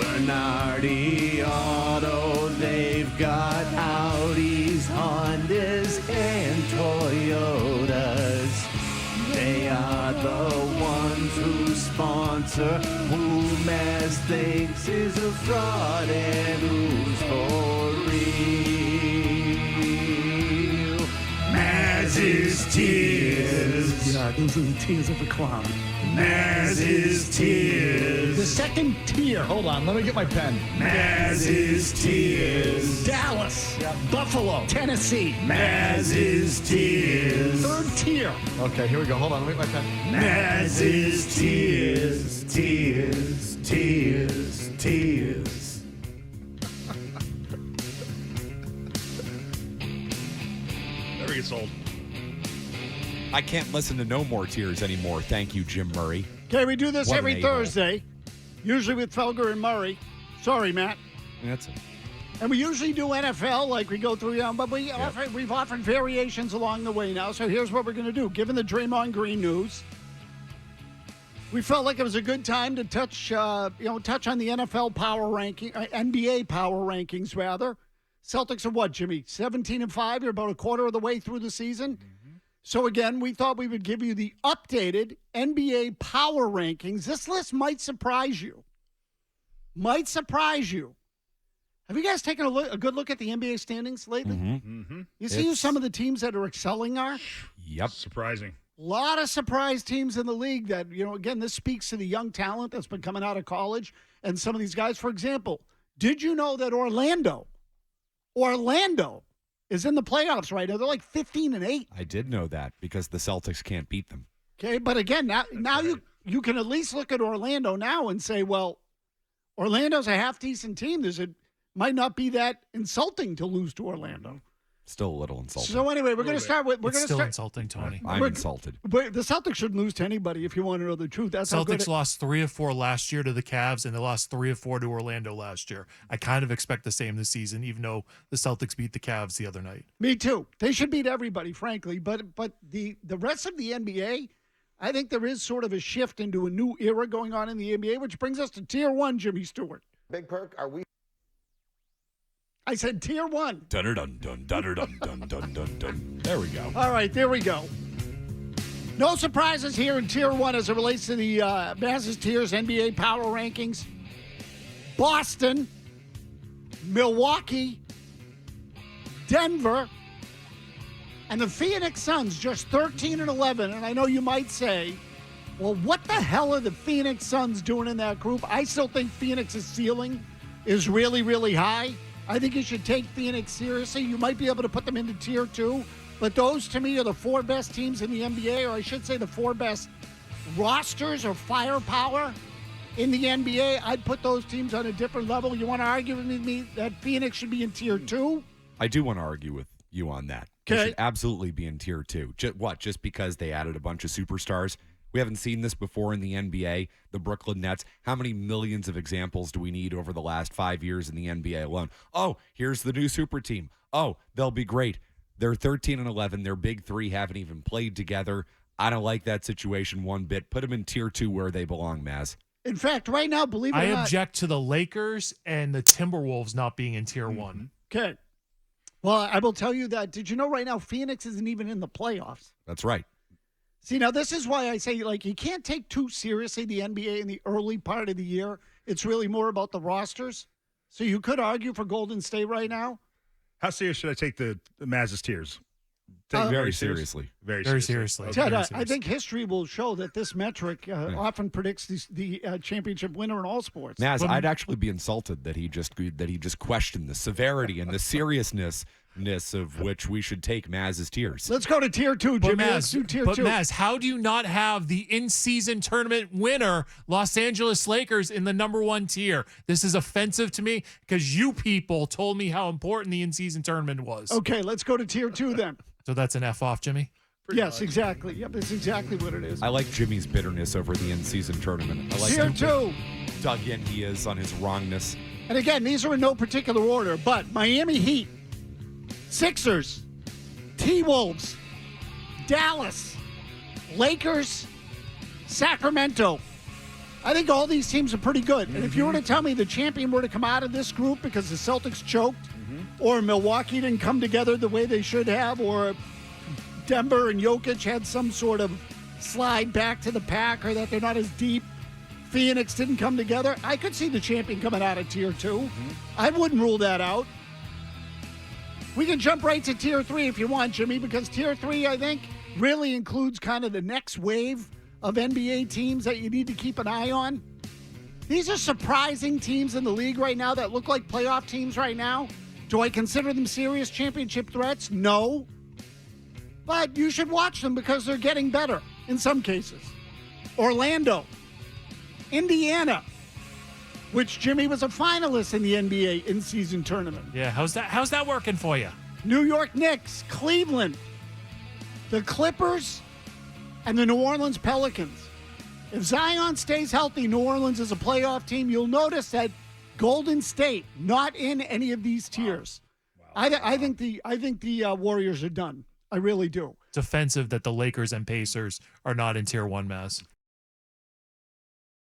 Bernardi Auto, they've got Audis, Hondas, and Toyotas. They are the ones who sponsor who Mazz thinks is a fraud and who's for real. Mazz's tears. Yeah, those are the tears of a clown. Mazz's tears. The second tier. Hold on, let me get my pen. Mazz's tears. Dallas. Buffalo. Tennessee. Mazz's tears. Third tier. Okay, here we go. Hold on, let me get my pen. Mazz's tears. Tears. Tears. Tears. Never gets old. I can't listen to no more tears anymore. Thank you, Jim Murray. Okay, we do this What every an a-hole. Thursday, usually with Felger and Murray. Sorry, Matt. That's it. And we usually do NFL, like we go through, but we've offered variations along the way now. So here's what we're going to do. Given the Draymond Green news, we felt like it was a good time to touch on the NFL power ranking, NBA power rankings rather. Celtics are what, Jimmy? 17-5. You're about a quarter of the way through the season. Mm-hmm. So again, we thought we would give you the updated NBA power rankings. This list might surprise you. Might surprise you. Have you guys taken a good look at the NBA standings lately? Mm-hmm. Mm-hmm. You see who some of the teams that are excelling are? Yep. Surprising. A lot of surprise teams in the league that, again, this speaks to the young talent that's been coming out of college and some of these guys. For example, did you know that Orlando is in the playoffs right now? They're like 15-8. I did know that because the Celtics can't beat them. Okay, but again, now you can at least look at Orlando now and say, well, Orlando's a half-decent team. Might not be that insulting to lose to Orlando. Still a little insulting. So anyway, we're going to start with. It's still insulting, Tony. I'm insulted. But the Celtics shouldn't lose to anybody if you want to know the truth. That's how good Celtics lost 3 of 4 last year to the Cavs, and they lost 3 of 4 to Orlando last year. I kind of expect the same this season, even though the Celtics beat the Cavs the other night. Me too. They should beat everybody, frankly. But the rest of the NBA, I think there is sort of a shift into a new era going on in the NBA, which brings us to Tier 1, Jimmy Stewart. Big Perk, are we? I said Tier 1. Dun-dun-dun-dun-dun-dun-dun-dun. There we go. All right, there we go. No surprises here in Tier 1 as it relates to the Mazz's Tiers NBA Power Rankings. Boston, Milwaukee, Denver, and the Phoenix Suns just 13-11. And I know you might say, well, what the hell are the Phoenix Suns doing in that group? I still think Phoenix's ceiling is really, really high. I think you should take Phoenix seriously. You might be able to put them into Tier 2. But those, to me, are the 4 best teams in the NBA, or I should say the 4 best rosters or firepower in the NBA. I'd put those teams on a different level. You want to argue with me that Phoenix should be in Tier 2? I do want to argue with you on that. They Okay. should absolutely be in Tier 2. Just because they added a bunch of superstars? We haven't seen this before in the NBA. The Brooklyn Nets. How many millions of examples do we need over the last 5 years in the NBA alone? Oh, here's the new super team. Oh, they'll be great. They're 13-11. Their big three haven't even played together. I don't like that situation one bit. Put them in Tier 2 where they belong, Mazz. In fact, right now, believe it or I not. object to the Lakers and the Timberwolves not being in Tier 1. Okay. Well, I will tell you that. Did you know right now Phoenix isn't even in the playoffs? That's right. See, now this is why I say, you can't take too seriously the NBA in the early part of the year. It's really more about the rosters. So you could argue for Golden State right now. How serious should I take the Mazz's Tears? Very seriously. Very seriously. Okay. Ted, Very I seriously. think history will show that this metric often predicts the championship winner in all sports. Mazz, I'd actually be insulted that he just questioned the severity and the seriousness of which we should take Mazz's Tiers. Let's go to Tier 2, Jimmy. Let's do Tier 2. Mazz, how do you not have the in-season tournament winner, Los Angeles Lakers, in the number 1 tier? This is offensive to me because you people told me how important the in-season tournament was. Okay, let's go to Tier 2 then. So that's an F off, Jimmy? Yes, exactly. Yep, that's exactly what it is. I like Jimmy's bitterness over the in-season tournament. I like Tier how 2. dug in he is on his wrongness. And again, these are in no particular order, but Miami Heat, Sixers, T-Wolves, Dallas, Lakers, Sacramento. I think all these teams are pretty good. And if you were to tell me the champion were to come out of this group because the Celtics choked, or Milwaukee didn't come together the way they should have, or Denver and Jokic had some sort of slide back to the pack, or that they're not as deep, Phoenix didn't come together, I could see the champion coming out of Tier 2. I wouldn't rule that out. We can jump right to Tier 3 if you want, Jimmy, because Tier 3, I think, really includes kind of the next wave of NBA teams that you need to keep an eye on. These are surprising teams in the league right now that look like playoff teams right now. Do I consider them serious championship threats? No. But you should watch them because they're getting better in some cases. Orlando, Indiana, which Jimmy was a finalist in the NBA in-season tournament. Yeah, how's that working for you? New York Knicks, Cleveland, the Clippers, and the New Orleans Pelicans. If Zion stays healthy, New Orleans is a playoff team. You'll notice that Golden State not in any of these tiers. I think the Warriors are done. I really do. It's offensive that the Lakers and Pacers are not in Tier 1, Mazz.